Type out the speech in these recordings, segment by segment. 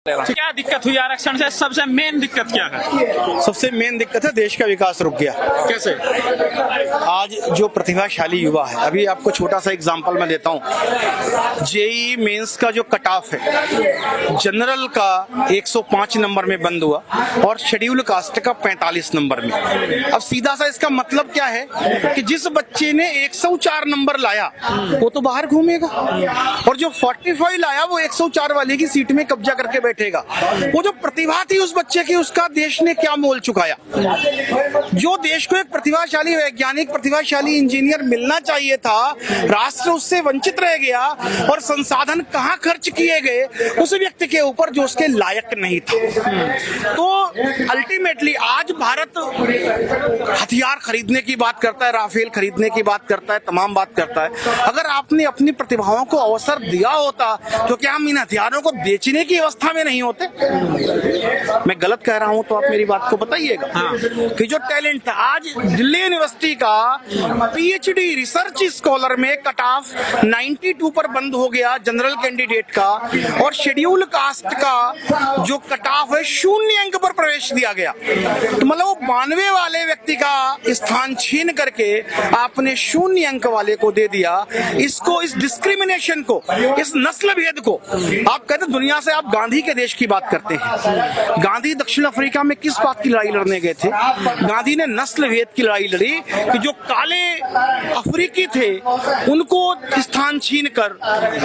क्या दिक्कत हुई आरक्षण से? सबसे मेन दिक्कत क्या है? सबसे मेन दिक्कत है देश का विकास रुक गया। कैसे? आज जो प्रतिभाशाली युवा है, अभी आपको छोटा सा एग्जांपल मैं देता हूँ। जेई मेंस का जो कट ऑफ है, जनरल का 105 नंबर में बंद हुआ और शेड्यूल कास्ट का 45 नंबर में। अब सीधा सा इसका मतलब क्या है कि जिस बच्चे ने 104 नंबर लाया वो तो बाहर घूमेगा, और जो 45 लाया वो 104 वाले की सीट में कब्जा करके बैठेगा। वो जो प्रतिभा थी उस बच्चे की, उसका देश ने क्या मोल चुकाया? जो देश को एक प्रतिभाशाली वैज्ञानिक, प्रतिभाशाली इंजीनियर मिलना चाहिए था, राष्ट्र उससे वंचित रह गया। और संसाधन कहां खर्च किए गए? उस व्यक्ति के ऊपर जो उसके लायक नहीं था। तो अल्टीमेटली आज भारत हथियार खरीदने की बात करता है, राफेल खरीदने की बात करता है, तमाम बात करता है। अगर आपने अपनी प्रतिभाओं को अवसर दिया होता तो क्या हम इन हथियारों को बेचने की अवस्था में नहीं होते? मैं गलत कह रहा हूं तो आप मेरी बात को बताइएगा। कि जो टैलेंट था, आज दिल्ली यूनिवर्सिटी का पीएचडी रिसर्च स्कॉलर में कट ऑफ 92 पर बंद हो गया जनरल कैंडिडेट का, और शेड्यूल कास्ट का जो कट ऑफ है 0 अंक पर प्रवेश दिया गया। तो मतलब वो 92 वाले व्यक्ति का स्थान छीन करके आपने 0 अंक वाले को दे दिया। इसको, इस डिस्क्रिमिनेशन को, इस नस्ल भेद को आप कहते दुनिया से आप गांधी के देश की बात करते हैं। गांधी दक्षिण अफ्रीका में किस बात की लड़ाई लड़ने गए थे? गांधी ने नस्ल भेद की लड़ाई लड़ी कि जो काले अफ्रीकी थे उनको स्थान छीनकर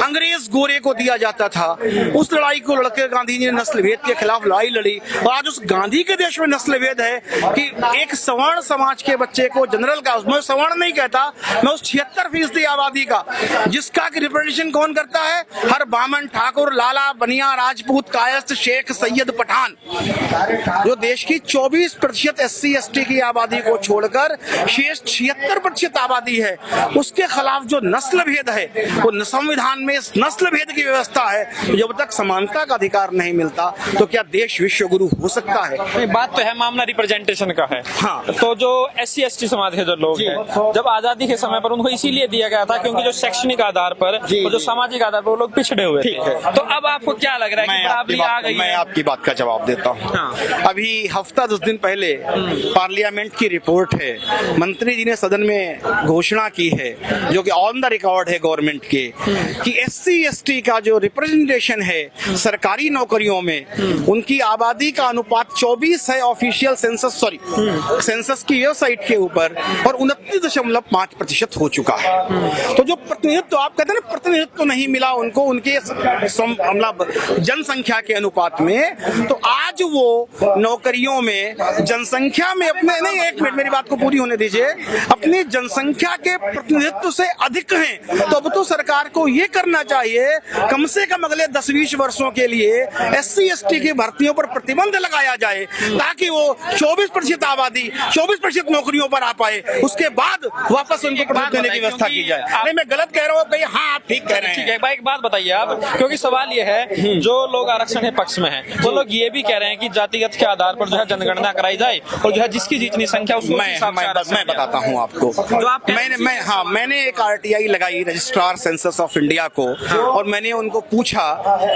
अंग्रेज गोरे को दिया जाता था। उस लड़ाई को लड़के गांधी ने नस्ल भेद के खिलाफ लड़ाई लड़ी। और आज उस गांधी के देश में नस्ल भेद है कि एक सवर्ण समाज के बच्चे को जनरल का, मैं सवर्ण नहीं कहता, मैं उस 76% आबादी का, जिसका रिप्रेजेंटेशन कौन करता है? हर बामन, ठाकुर, लाला, बनिया, राजपूत, कायस्थ, शेख, सैयद, पठान। जो देश की 24% SC ST की आबादी को छोड़कर शेष 76% आबादी है, उसके खिलाफ जो नस्ल भेद है, वो संविधान में नस्ल भेद की व्यवस्था है। जब तक समानता का अधिकार नहीं मिलता तो क्या देश विश्व गुरु हो सकता है? बात तो है, मामला रिप्रेजेंटेशन का है। हाँ। तो जो SC ST समाज के जो लोग हैं, जब आजादी के समय पर उनको इसीलिए दिया गया था क्योंकि जो शैक्षणिक आधार पर और जो सामाजिक आधार पर वो लोग पिछड़े हुए थे। तो अब आपको क्या लग रहा है कि बराबरी आ गई है? मैं आपकी बात का जवाब देता हूँ। हाँ। अभी हफ्ता 10 दिन पहले पार्लियामेंट की रिपोर्ट है, मंत्री जी ने सदन में घोषणा की है, जो कि ऑन द रिकॉर्ड है गवर्नमेंट के, कि SC ST का जो रिप्रेजेंटेशन है सरकारी नौकरियों में, उनकी आबादी का अनुपात 24 है ऑफिशियल सेंसस, सेंसस की वेबसाइट के ऊपर, और 29.5% हो चुका है। तो जो प्रतिनिधित्व आप कहते हैं ना, प्रतिनिधित्व नहीं मिला उनको उनके जनसंख्या के अनुपात में, तो आज वो नौकरियों में जनसंख्या में अपने, नहीं एक मिनट मेरी बात को पूरी होने दीजिए, अपनी जनसंख्या के प्रतिनिधित्व से अधिक हैं। तो अब तो सरकार को ये करना चाहिए, कम से कम अगले 10-20 वर्षों के लिए SC ST की भर्तियों पर प्रतिबंध लगाया जाए, ताकि वो 24% आबादी 24% नौकरियों पर आ पाए, उसके बाद वापस उनको प्रतिनिधित्व देने की व्यवस्था की जाए। नहीं, मैं गलत कह रहा हूँ भाई? हाँ, आप ठीक कह रहे हैं। ठीक है भाई, एक बात बताइए आप, क्योंकि सवाल ये है, जो लोग आरक्षण के पक्ष में हैं, वो लोग ये भी कह रहे हैं कि जातिगत के आधार पर जो है जनगणना कराई जाए, और जो है जिसकी जितनी संख्या उसको मैं बताता हूँ आपको। जो आप मैंने एक RTI लगाई, रजिस्ट्रार सेंसस ऑफ इंडिया को, और मैंने उनको पूछा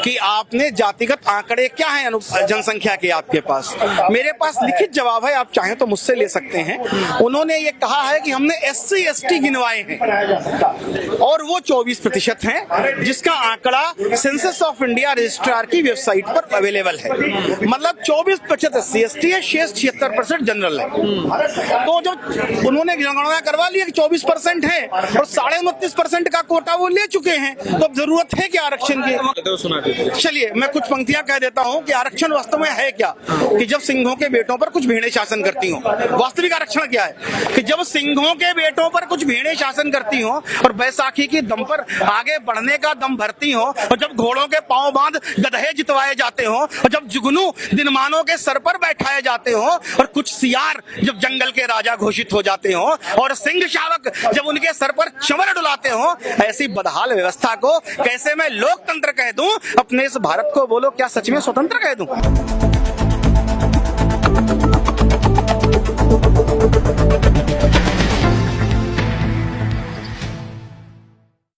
कि आपने जातिगत आंकड़े क्या हैं जनसंख्या के आपके पास? मेरे पास लिखित जवाब है, आप चाहें तो मुझसे ले सकते हैं। उन्होंने ये कहा है कि हमने SC ST गिनवाए हैं और वो 24% हैं, जिसका आंकड़ा सेंसस ऑफ इंडिया रजिस्ट्रार की वेबसाइट पर अवेलेबल है। मतलब 24% SC ST है, शेष 76% जनरल है। तो जब उन्होंने जनगणना करवा लिया कि 24% है और 29.5% का कोटा वो ले चुके हैं, तो अब जरूरत है क्या आरक्षण की? चलिए मैं कुछ पंक्तियां कह देता हूं कि आरक्षण वास्तव में है क्या। कि जब सिंहों के बेटों पर कुछ भेड़ें शासन करती हों, वास्तविक आरक्षण क्या है? कि जब सिंहों के बेटों पर कुछ भेड़ें शासन करती हों और बैसाखी की दम पर आगे बढ़ने का दम भरती हों, और जब घोड़ों के पांव बांध गधे जितवाए जाते हों, और जब जुगनू दिनमानों के सर पर बैठाए जाते हों, और कुछ सियार जब जंगल के राजा घोषित हो जाते हों, और सिंह शावक जब उनके सर पर चमर डुलाते हों, ऐसी बदहाल व्यवस्था को कैसे मैं लोकतंत्र कह दूं? अपने इस भारत को बोलो, क्या सच में स्वतंत्र कह दूं?